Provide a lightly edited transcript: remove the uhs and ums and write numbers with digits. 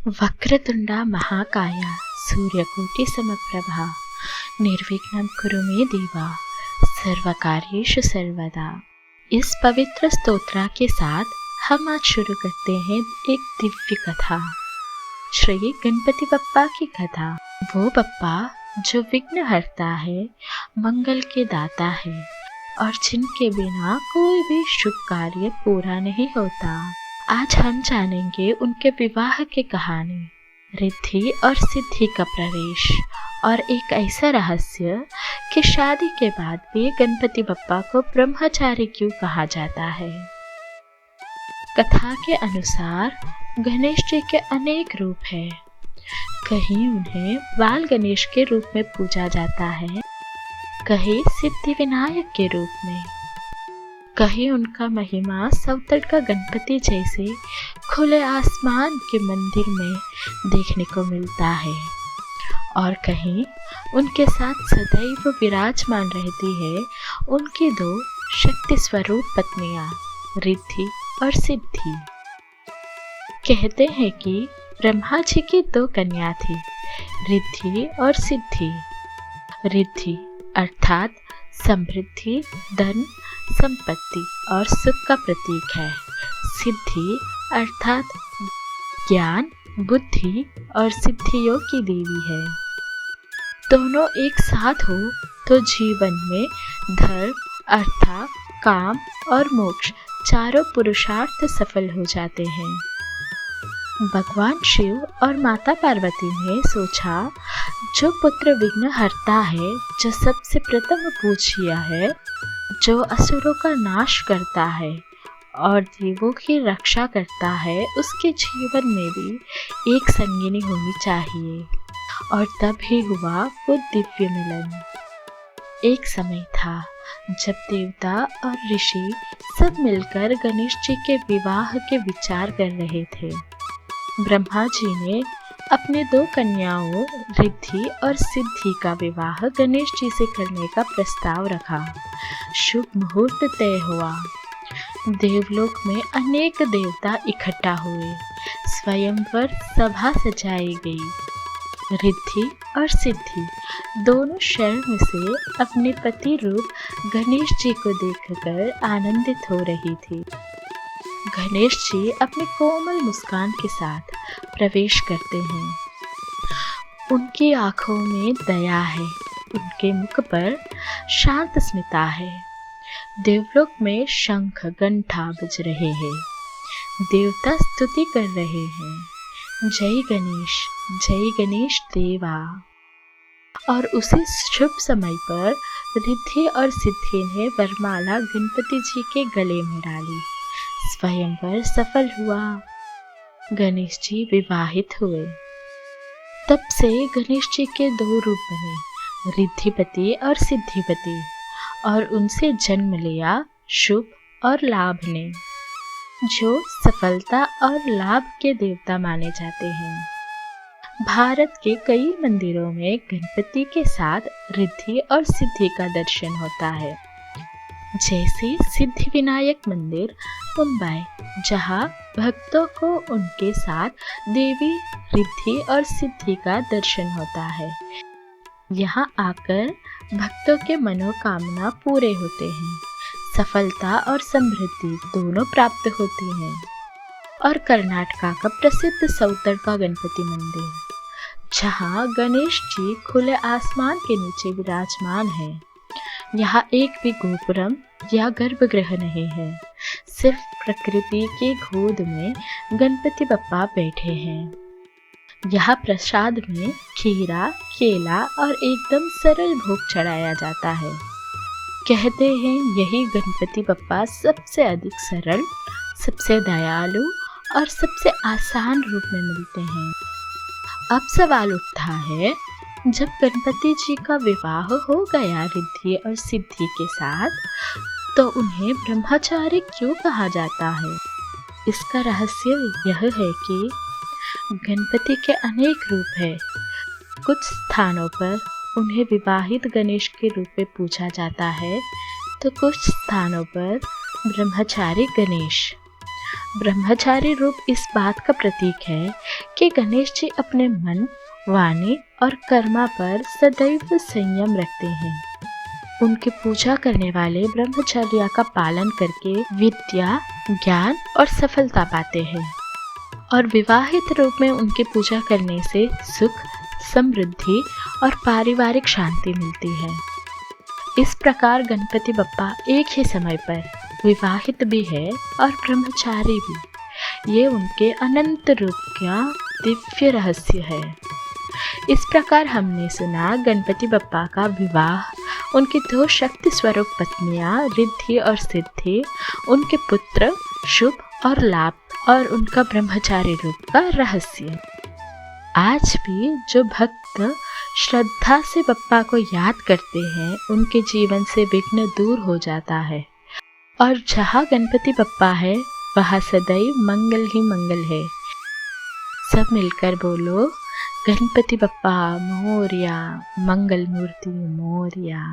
वक्रतुंडा महाकाया सूर्यकोटि समप्रभा निर्विघ्नं कुरु मे देवा सर्वकार्येषु सर्वदा। इस पवित्र स्तोत्र के साथ हम आज शुरू करते हैं एक दिव्य कथा, श्री गणपति बप्पा की कथा। वो बप्पा जो विघ्न हरता है, मंगल के दाता है और जिनके बिना कोई भी शुभ कार्य पूरा नहीं होता। आज हम जानेंगे उनके विवाह की कहानी, रिद्धि और सिद्धि का प्रवेश और एक ऐसा रहस्य कि शादी के बाद भी गणपति बप्पा को ब्रह्मचारी क्यों कहा जाता है। कथा के अनुसार गणेश जी के अनेक रूप हैं। कहीं उन्हें बाल गणेश के रूप में पूजा जाता है, कहीं सिद्धि विनायक के रूप में, कहीं उनका महिमा सवतड़ का गणपति जैसे खुले आसमान के मंदिर में देखने को मिलता है और कहीं उनके साथ सदैव विराजमान रहती है उनकी दो शक्ति स्वरूप पत्नियां रिद्धि और सिद्धि। कहते हैं कि ब्रह्मा जी की दो कन्या थी, रिद्धि और सिद्धि। रिद्धि अर्थात समृद्धि, धन, संपत्ति और सुख का प्रतीक है। सिद्धि अर्थात ज्ञान, बुद्धि और सिद्धियों की देवी है। दोनों एक साथ हो तो जीवन में धर्म, अर्थ, काम और मोक्ष चारों पुरुषार्थ सफल हो जाते हैं। भगवान शिव और माता पार्वती ने सोचा, जो पुत्र विघ्न हरता है, जो सबसे प्रथम पूज्य है, जो असुरों का नाश करता है और देवों की रक्षा करता है, उसके जीवन में भी एक संगिनी होनी चाहिए। और तब ही हुआ वो दिव्य मिलन। एक समय था जब देवता और ऋषि सब मिलकर गणेश जी के विवाह के विचार कर रहे थे। ब्रह्मा जी ने अपने दो कन्याओं रिद्धि और सिद्धि का विवाह गणेश जी से करने का प्रस्ताव रखा। शुभ मुहूर्त तय हुआ। देवलोक में अनेक देवता इकट्ठा हुए। स्वयंवर सभा सजाई गई। रिद्धि और सिद्धि दोनों शर्म से अपने पति रूप गणेश जी को देखकर आनंदित हो रही थी। गणेश जी अपने कोमल मुस्कान के साथ प्रवेश करते हैं। उनकी आंखों में दया है, उनके मुख पर शांत स्मिता है। देवलोक में शंख घंटा बज रहे हैं। देवता स्तुति कर रहे हैं, जय गणेश देवा। और उसी शुभ समय पर रिद्धि और सिद्धि ने वरमाला गणपति जी के गले में डाली। स्वयंवर सफल हुआ। गणेश जी विवाहित हुए। तब से गणेश जी के दो रूप बने, रिद्धिपति और सिद्धिपति, और उनसे जन्म लिया शुभ और लाभ ने, जो सफलता और लाभ के देवता माने जाते हैं। भारत के कई मंदिरों में गणपति के साथ रिद्धि और सिद्धि का दर्शन होता है, जैसे सिद्धि विनायक मंदिर मुंबई, जहां भक्तों को उनके साथ देवी रिद्धि और सिद्धि का दर्शन होता है। यहां आकर भक्तों के मनोकामना पूरे होते हैं, सफलता और समृद्धि दोनों प्राप्त होती हैं। और कर्नाटका का प्रसिद्ध सवतड़ का गणपति मंदिर, जहां गणेश जी खुले आसमान के नीचे विराजमान हैं। यहाँ एक भी गोपुरम या गर्भगृह नहीं है, सिर्फ प्रकृति की गोद में गणपति बप्पा बैठे हैं। यहाँ प्रसाद में खीरा, केला और एकदम सरल भोग चढ़ाया जाता है। कहते हैं यही गणपति बप्पा सबसे अधिक सरल, सबसे दयालु और सबसे आसान रूप में मिलते हैं। अब सवाल उठता है, जब गणपति जी का विवाह हो गया रिद्धि और सिद्धि के साथ, तो उन्हें ब्रह्मचारी क्यों कहा जाता है? इसका रहस्य यह है कि गणपति के अनेक रूप हैं। कुछ स्थानों पर उन्हें विवाहित गणेश के रूप में पूजा जाता है, तो कुछ स्थानों पर ब्रह्मचारी गणेश। ब्रह्मचारी रूप इस बात का प्रतीक है कि गणेश जी अपने मन, वाणी और कर्मा पर सदैव संयम रखते हैं। उनकी पूजा करने वाले ब्रह्मचर्य का पालन करके विद्या, ज्ञान और सफलता पाते हैं और विवाहित रूप में उनकी पूजा करने से सुख, समृद्धि और पारिवारिक शांति मिलती है। इस प्रकार गणपति बप्पा एक ही समय पर विवाहित भी है और ब्रह्मचारी भी। ये उनके अनंत रूप का दिव्य रहस्य है। इस प्रकार हमने सुना गणपति बप्पा का विवाह, उनकी 2 शक्ति स्वरूप पत्नियां रिद्धि और सिद्धि, उनके पुत्र, शुभ और लाभ, और उनका ब्रह्मचारी रूप का रहस्य। आज भी जो भक्त श्रद्धा से बप्पा को याद करते हैं, उनके जीवन से विघ्न दूर हो जाता है और जहाँ गणपति बप्पा है वहाँ सदैव मंगल ही मंगल है। सब मिलकर बोलो, गणपति बप्पा मोरया, मंगल मूर्ति मोरया।